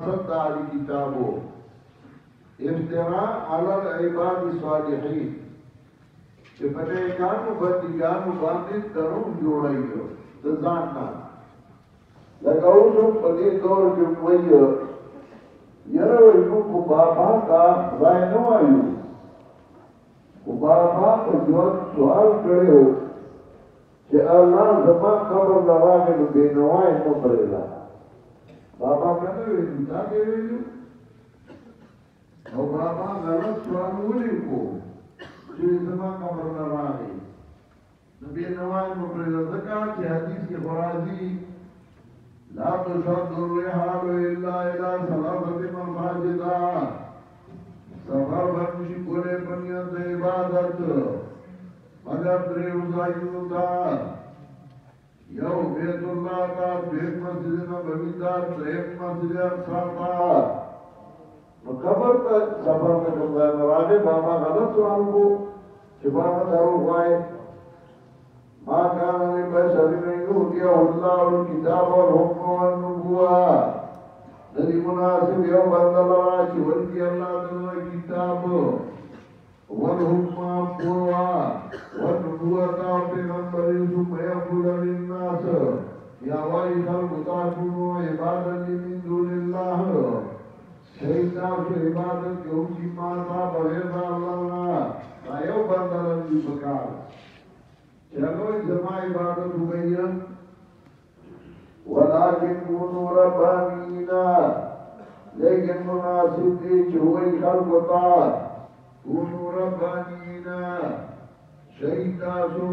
صدع كتابه افتراء على العباد الصالحين چې په دې کارو باندې درو جوړایو د ځان نه لکه اوس په دې دور کې وایي یاره وایو کو بابا کا ځای نه وایو کو بابا په ژوند سوال کړو چې الله زما قبر لراغه نو بینوای مو پرېلا بابا کنه ویل دا دی ویلو او بابا غلط سوال ولیکو چې زما قبر لراغه نو بینوای مو پرېلا ځکه چې حدیث کې راځي لا تشد الرحال الا الى ثلاثه مساجد سفر بنشي کوله بنیاد عبادت مگر دریو ځایونو ته یو بیت الله کا بیت مسجد نبوي کا دریم مسجد اقصا کا نو قبر ته سفر ته کوم راځي بابا غلط سوال کو چې بابا درو وای ما كان لبشر ان يؤتيه الله الكتاب والحكم والنبوة الذي مناسب يوم الله چې ورکی الله تعالی کتاب والحكم والنبوة پیغمبر ثم يقول للناس يا وای خلق تعبدوا عبادا من دون الله شیطان کی عبادت کو کی مانا بغیر الله نه یو بندل دی بکار چلو جمع عبادت ہوئی ولكن كونوا ربانيين لیکن مناسب دی چوئی خلقتا كونوا ربانيين شہید تاسو